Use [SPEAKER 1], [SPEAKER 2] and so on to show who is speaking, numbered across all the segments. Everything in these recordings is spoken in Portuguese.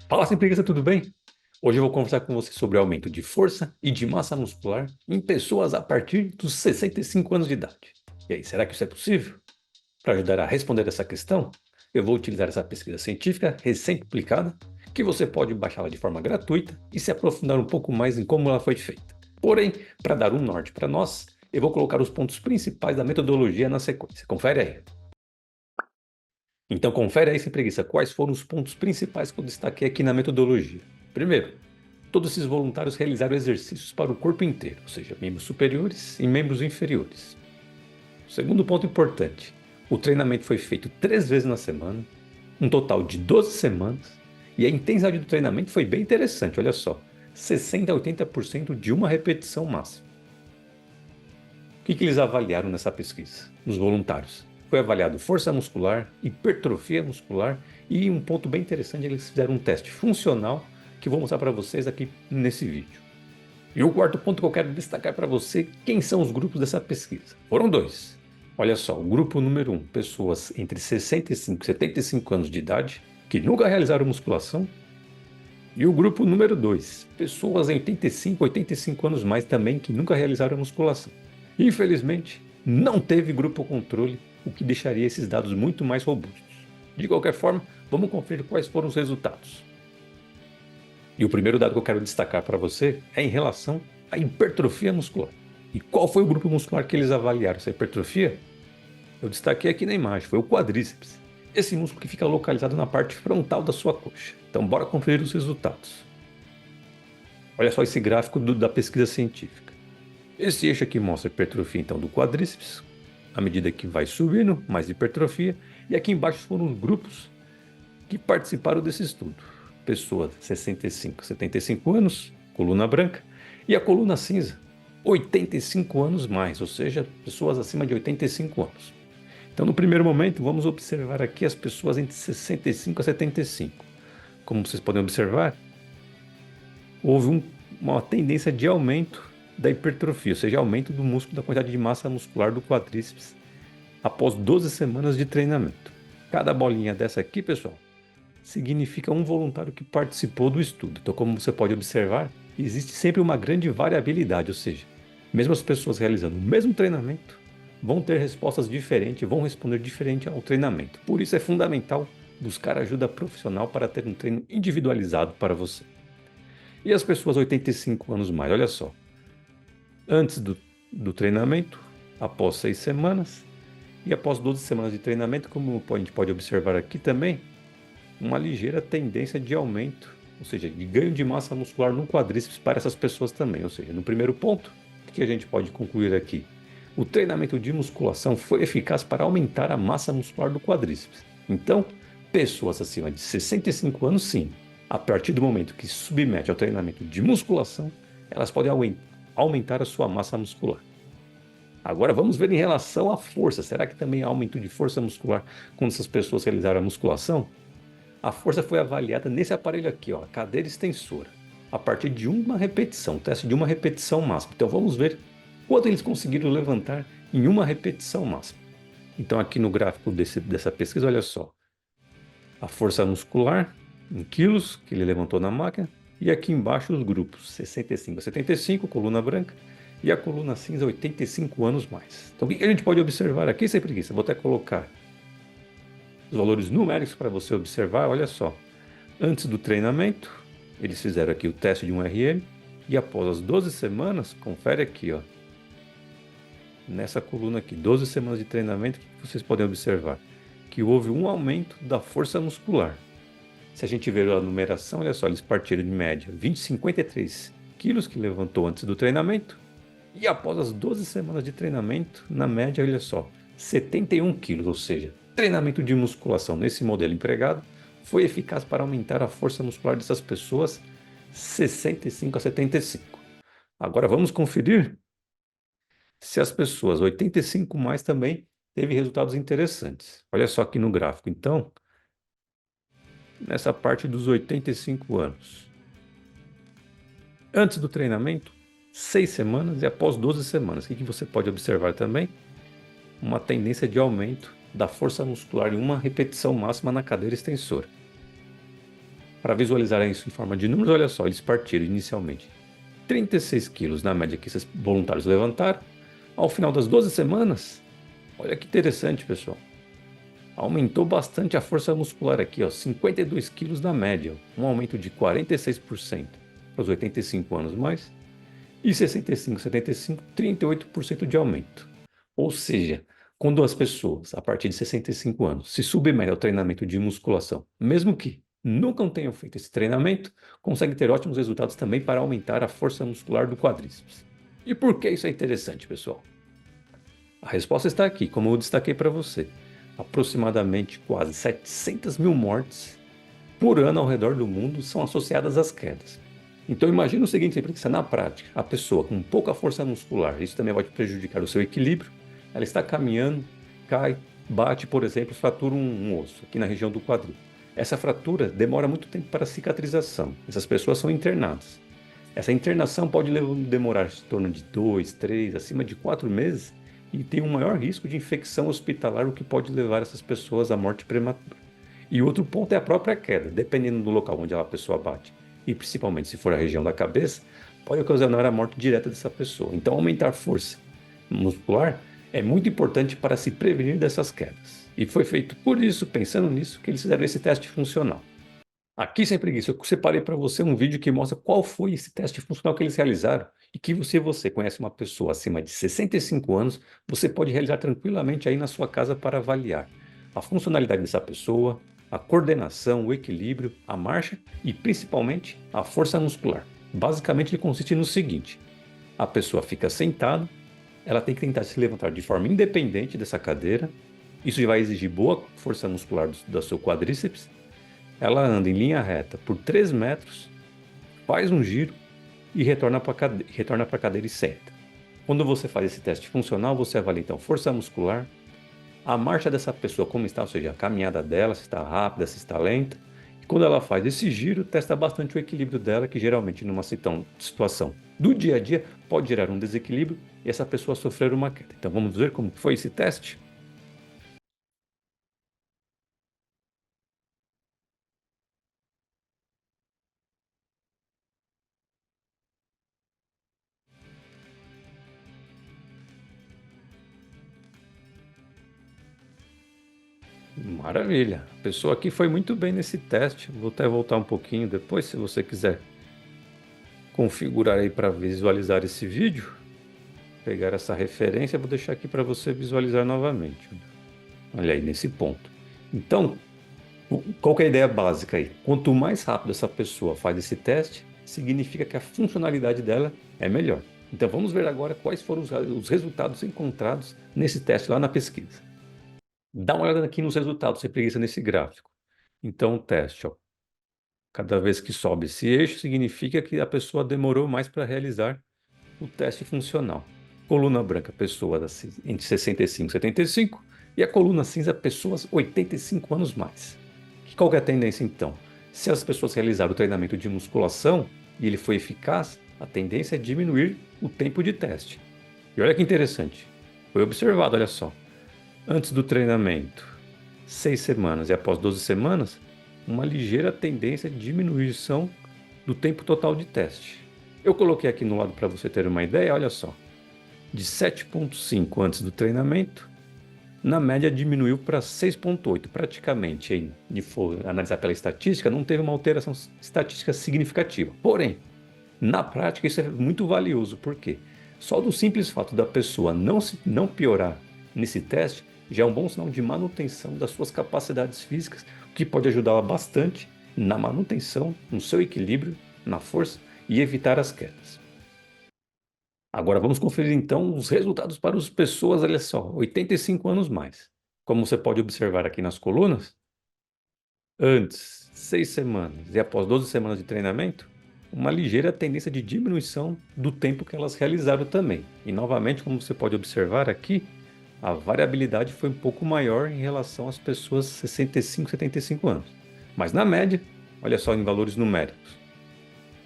[SPEAKER 1] Fala sem preguiça, tudo bem? Hoje eu vou conversar com você sobre aumento de força e de massa muscular em pessoas a partir dos 65 anos de idade. E aí, será que isso é possível? Para ajudar a responder essa questão, eu vou utilizar essa pesquisa científica recém-publicada, que você pode baixá-la de forma gratuita e se aprofundar um pouco mais em como ela foi feita. Porém, para dar um norte para nós, eu vou colocar os pontos principais da metodologia na sequência. Confere aí. Então confere aí sem preguiça quais foram os pontos principais que eu destaquei aqui na metodologia. Primeiro, todos esses voluntários realizaram exercícios para o corpo inteiro, ou seja, membros superiores e membros inferiores. Segundo ponto importante, o treinamento foi feito 3 vezes na semana, um total de 12 semanas, e a intensidade do treinamento foi bem interessante, olha só, 60 a 80% de uma repetição máxima. O que eles avaliaram nessa pesquisa, nos voluntários? Foi avaliado força muscular, hipertrofia muscular e um ponto bem interessante, eles fizeram um teste funcional que eu vou mostrar para vocês aqui nesse vídeo. E o quarto ponto que eu quero destacar para você, quem são os grupos dessa pesquisa? Foram dois. Olha só, o grupo número 1, pessoas entre 65 e 75 anos de idade, que nunca realizaram musculação. E o grupo número 2, pessoas em 85 anos mais também, que nunca realizaram musculação. Infelizmente, não teve grupo controle, o que deixaria esses dados muito mais robustos. De qualquer forma, vamos conferir quais foram os resultados. E o primeiro dado que eu quero destacar para você é em relação à hipertrofia muscular. E qual foi o grupo muscular que eles avaliaram essa hipertrofia? Eu destaquei aqui na imagem, foi o quadríceps. Esse músculo que fica localizado na parte frontal da sua coxa. Então bora conferir os resultados. Olha só esse gráfico da pesquisa científica. Esse eixo aqui mostra a hipertrofia então do quadríceps, à medida que vai subindo, mais hipertrofia, e aqui embaixo foram os grupos que participaram desse estudo. Pessoas 65, 75 anos, coluna branca, e a coluna cinza, 85 anos mais, ou seja, pessoas acima de 85 anos. Então, no primeiro momento, vamos observar aqui as pessoas entre 65 a 75. Como vocês podem observar, houve uma tendência de aumento da hipertrofia, ou seja, aumento do músculo, da quantidade de massa muscular do quadríceps após 12 semanas de treinamento. Cada bolinha dessa aqui, pessoal, significa um voluntário que participou do estudo. Então, como você pode observar, existe sempre uma grande variabilidade, ou seja, mesmo as pessoas realizando o mesmo treinamento vão ter respostas diferentes, vão responder diferente ao treinamento. Por isso é fundamental buscar ajuda profissional para ter um treino individualizado para você. E as pessoas 85 anos mais, olha só, antes do treinamento, após 6 semanas e após 12 semanas de treinamento, como a gente pode observar aqui também, uma ligeira tendência de aumento, ou seja, de ganho de massa muscular no quadríceps para essas pessoas também. Ou seja, no primeiro ponto, o que a gente pode concluir aqui? O treinamento de musculação foi eficaz para aumentar a massa muscular do quadríceps. Então, pessoas acima de 65 anos, sim, a partir do momento que se submete ao treinamento de musculação, elas podem aumentar a sua massa muscular. Agora vamos ver em relação à força. Será que também há aumento de força muscular quando essas pessoas realizaram a musculação? A força foi avaliada nesse aparelho aqui, ó, a cadeira extensora, a partir de uma repetição, teste de uma repetição máxima. Então vamos ver quanto eles conseguiram levantar em uma repetição máxima. Então aqui no gráfico dessa pesquisa, olha só, a força muscular em quilos que ele levantou na máquina, e aqui embaixo os grupos 65 a 75, coluna branca, e a coluna cinza 85 anos mais. Então o que a gente pode observar aqui, sem preguiça? Vou até colocar os valores numéricos para você observar, olha só. Antes do treinamento, eles fizeram aqui o teste de um RM e após as 12 semanas, confere aqui, ó. Nessa coluna aqui, 12 semanas de treinamento, o que vocês podem observar? Que houve um aumento da força muscular. Se a gente ver a numeração, olha só, eles partiram de média 53 quilos que levantou antes do treinamento e após as 12 semanas de treinamento, na média, olha só, 71 quilos, ou seja, treinamento de musculação nesse modelo empregado foi eficaz para aumentar a força muscular dessas pessoas 65 a 75. Agora vamos conferir se as pessoas 85 mais também teve resultados interessantes. Olha só aqui no gráfico, então, nessa parte dos 85 anos. Antes do treinamento, 6 semanas e após 12 semanas. O que você pode observar também? Uma tendência de aumento da força muscular em uma repetição máxima na cadeira extensora. Para visualizar isso em forma de números, olha só, eles partiram inicialmente 36 quilos na média que esses voluntários levantaram. Ao final das 12 semanas, olha que interessante, pessoal. Aumentou bastante a força muscular aqui, ó, 52 quilos na média, um aumento de 46% para os 85 anos mais, e 65, 75, 38% de aumento. Ou seja, quando as pessoas, a partir de 65 anos, se submetem ao treinamento de musculação, mesmo que nunca tenham feito esse treinamento, conseguem ter ótimos resultados também para aumentar a força muscular do quadríceps. E por que isso é interessante, pessoal? A resposta está aqui, como eu destaquei para você. Aproximadamente quase 700 mil mortes por ano ao redor do mundo são associadas às quedas. Então imagine o seguinte, simplificação na prática, a pessoa com pouca força muscular, isso também vai prejudicar o seu equilíbrio, ela está caminhando, cai, bate, por exemplo, fratura um osso aqui na região do quadril. Essa fratura demora muito tempo para cicatrização, essas pessoas são internadas. Essa internação pode demorar em torno de 2, 3, acima de 4 meses e tem um maior risco de infecção hospitalar, o que pode levar essas pessoas à morte prematura. E outro ponto é a própria queda, dependendo do local onde a pessoa bate, e principalmente se for a região da cabeça, pode ocasionar a morte direta dessa pessoa. Então, aumentar a força muscular é muito importante para se prevenir dessas quedas. E foi feito por isso, pensando nisso, que eles fizeram esse teste funcional. Aqui, sem preguiça, eu separei para você um vídeo que mostra qual foi esse teste funcional que eles realizaram e que se você conhece uma pessoa acima de 65 anos, você pode realizar tranquilamente aí na sua casa para avaliar a funcionalidade dessa pessoa, a coordenação, o equilíbrio, a marcha e principalmente a força muscular. Basicamente, ele consiste no seguinte: a pessoa fica sentada, ela tem que tentar se levantar de forma independente dessa cadeira, isso vai exigir boa força muscular do seu quadríceps. Ela anda em linha reta por 3 metros, faz um giro e retorna para a cadeira e senta. Quando você faz esse teste funcional, você avalia então força muscular, a marcha dessa pessoa como está, ou seja, a caminhada dela, se está rápida, se está lenta. E quando ela faz esse giro, testa bastante o equilíbrio dela, que geralmente numa situação do dia a dia pode gerar um desequilíbrio e essa pessoa sofrer uma queda. Então vamos ver como foi esse teste? Maravilha. A pessoa aqui foi muito bem nesse teste. Vou até voltar um pouquinho depois, se você quiser configurar aí para visualizar esse vídeo. Pegar essa referência, vou deixar aqui para você visualizar novamente. Olha aí nesse ponto. Então, qual que é a ideia básica aí? Quanto mais rápido essa pessoa faz esse teste, significa que a funcionalidade dela é melhor. Então vamos ver agora quais foram os resultados encontrados nesse teste lá na pesquisa. Dá uma olhada aqui nos resultados, sem preguiça nesse gráfico. Então o teste, ó, cada vez que sobe esse eixo, significa que a pessoa demorou mais para realizar o teste funcional. Coluna branca, pessoas entre 65 e 75, e a coluna cinza, pessoas 85 anos mais. Qual que é a tendência então? Se as pessoas realizaram o treinamento de musculação e ele foi eficaz, a tendência é diminuir o tempo de teste. E olha que interessante, foi observado, olha só. Antes do treinamento, 6 semanas e após 12 semanas, uma ligeira tendência de diminuição do tempo total de teste. Eu coloquei aqui no lado para você ter uma ideia, olha só. De 7,5 antes do treinamento, na média diminuiu para 6,8. Praticamente, se for analisar pela estatística, não teve uma alteração estatística significativa. Porém, na prática isso é muito valioso, porque só do simples fato da pessoa não piorar nesse teste, já é um bom sinal de manutenção das suas capacidades físicas, o que pode ajudá-la bastante na manutenção, no seu equilíbrio, na força e evitar as quedas. Agora vamos conferir então os resultados para as pessoas, olha só, 85 anos mais. Como você pode observar aqui nas colunas, antes 6 semanas e após 12 semanas de treinamento, uma ligeira tendência de diminuição do tempo que elas realizaram também. E novamente, como você pode observar aqui, a variabilidade foi um pouco maior em relação às pessoas 65, 75 anos. Mas na média, olha só em valores numéricos,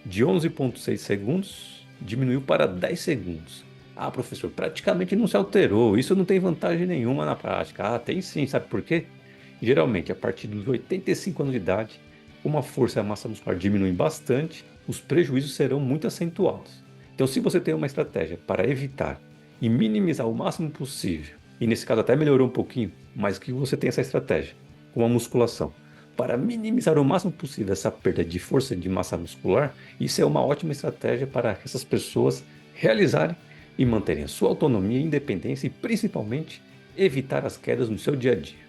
[SPEAKER 1] de 11,6 segundos diminuiu para 10 segundos. Ah, professor, praticamente não se alterou, isso não tem vantagem nenhuma na prática. Ah, tem sim, sabe por quê? Geralmente, a partir dos 85 anos de idade, como a força e a massa muscular diminuem bastante, os prejuízos serão muito acentuados. Então, se você tem uma estratégia para evitar e minimizar o máximo possível, e nesse caso até melhorou um pouquinho, mas que você tem essa estratégia, como a musculação, para minimizar o máximo possível essa perda de força de massa muscular, isso é uma ótima estratégia para essas pessoas realizarem e manterem a sua autonomia e independência e principalmente evitar as quedas no seu dia a dia.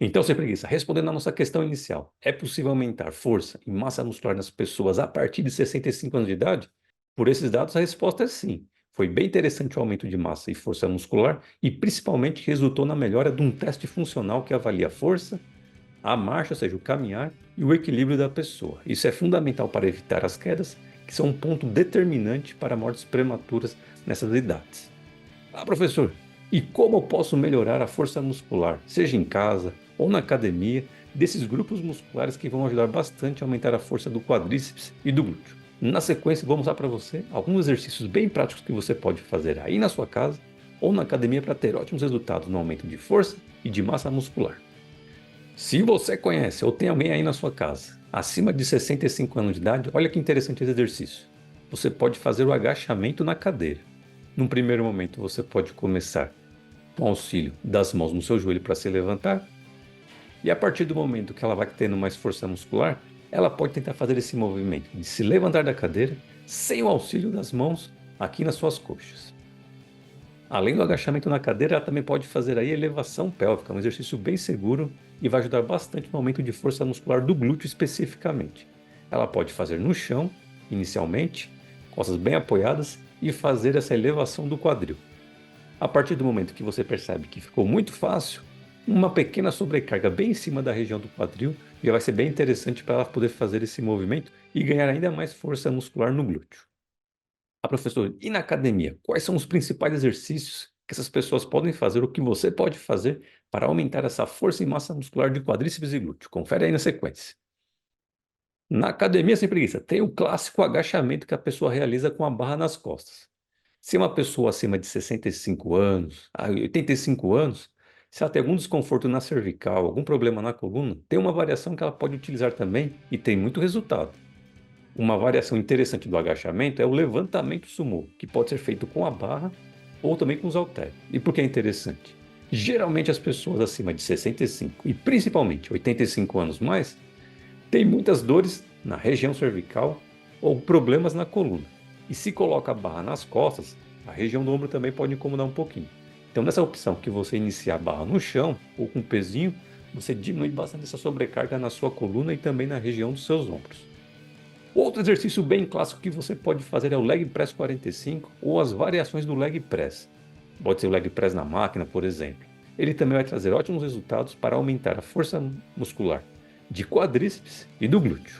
[SPEAKER 1] Então, sem preguiça, respondendo à nossa questão inicial, é possível aumentar força e massa muscular nas pessoas a partir de 65 anos de idade? Por esses dados, a resposta é sim. Foi bem interessante o aumento de massa e força muscular e principalmente resultou na melhora de um teste funcional que avalia a força, a marcha, ou seja, o caminhar e o equilíbrio da pessoa. Isso é fundamental para evitar as quedas, que são um ponto determinante para mortes prematuras nessas idades. Ah, professor, e como eu posso melhorar a força muscular, seja em casa ou na academia, desses grupos musculares que vão ajudar bastante a aumentar a força do quadríceps e do glúteo? Na sequência, vou mostrar para você alguns exercícios bem práticos que você pode fazer aí na sua casa ou na academia para ter ótimos resultados no aumento de força e de massa muscular. Se você conhece ou tem alguém aí na sua casa acima de 65 anos de idade, olha que interessante esse exercício. Você pode fazer o agachamento na cadeira. Num primeiro momento, você pode começar com o auxílio das mãos no seu joelho para se levantar. E a partir do momento que ela vai tendo mais força muscular, ela pode tentar fazer esse movimento de se levantar da cadeira sem o auxílio das mãos aqui nas suas coxas. Além do agachamento na cadeira, ela também pode fazer aí elevação pélvica, um exercício bem seguro e vai ajudar bastante no aumento de força muscular do glúteo especificamente. Ela pode fazer no chão, inicialmente, costas bem apoiadas e fazer essa elevação do quadril. A partir do momento que você percebe que ficou muito fácil, uma pequena sobrecarga bem em cima da região do quadril já vai ser bem interessante para ela poder fazer esse movimento e ganhar ainda mais força muscular no glúteo. Ah, professor, e na academia, quais são os principais exercícios que essas pessoas podem fazer, o que você pode fazer para aumentar essa força e massa muscular de quadríceps e glúteo? Confere aí na sequência. Na academia sem preguiça, tem o clássico agachamento que a pessoa realiza com a barra nas costas. Se uma pessoa acima de 65 anos, a 85 anos, se ela tem algum desconforto na cervical, algum problema na coluna, tem uma variação que ela pode utilizar também e tem muito resultado. Uma variação interessante do agachamento é o levantamento sumô, que pode ser feito com a barra ou também com os halteres. E por que é interessante? Geralmente as pessoas acima de 65 e principalmente 85 anos mais têm muitas dores na região cervical ou problemas na coluna. E se coloca a barra nas costas, a região do ombro também pode incomodar um pouquinho. Então nessa opção que você iniciar a barra no chão ou com um pezinho, você diminui bastante essa sobrecarga na sua coluna e também na região dos seus ombros. Outro exercício bem clássico que você pode fazer é o leg press 45 ou as variações do leg press. Pode ser o leg press na máquina, por exemplo. Ele também vai trazer ótimos resultados para aumentar a força muscular de quadríceps e do glúteo.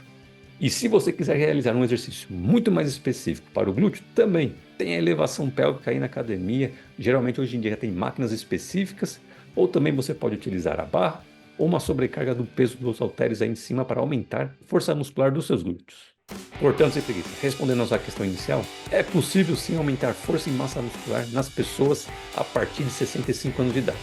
[SPEAKER 1] E se você quiser realizar um exercício muito mais específico para o glúteo, também tem a elevação pélvica aí na academia. Geralmente hoje em dia tem máquinas específicas, ou também você pode utilizar a barra ou uma sobrecarga do peso dos halteres aí em cima para aumentar a força muscular dos seus glúteos. Portanto, sem preguiça, respondendo a sua questão inicial, é possível sim aumentar força e massa muscular nas pessoas a partir de 65 anos de idade.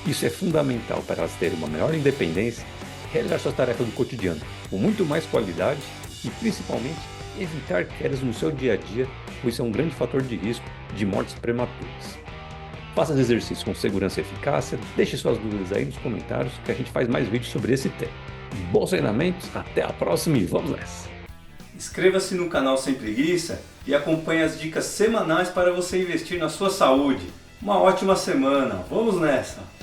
[SPEAKER 1] Isso é fundamental para elas terem uma maior independência, realizar suas tarefas do cotidiano com muito mais qualidade e principalmente evitar quedas no seu dia a dia, pois isso é um grande fator de risco de mortes prematuras. Faça os exercícios com segurança e eficácia, deixe suas dúvidas aí nos comentários que a gente faz mais vídeos sobre esse tema. Bons treinamentos, até a próxima e vamos nessa!
[SPEAKER 2] Inscreva-se no canal Sem Preguiça e acompanhe as dicas semanais para você investir na sua saúde. Uma ótima semana, vamos nessa!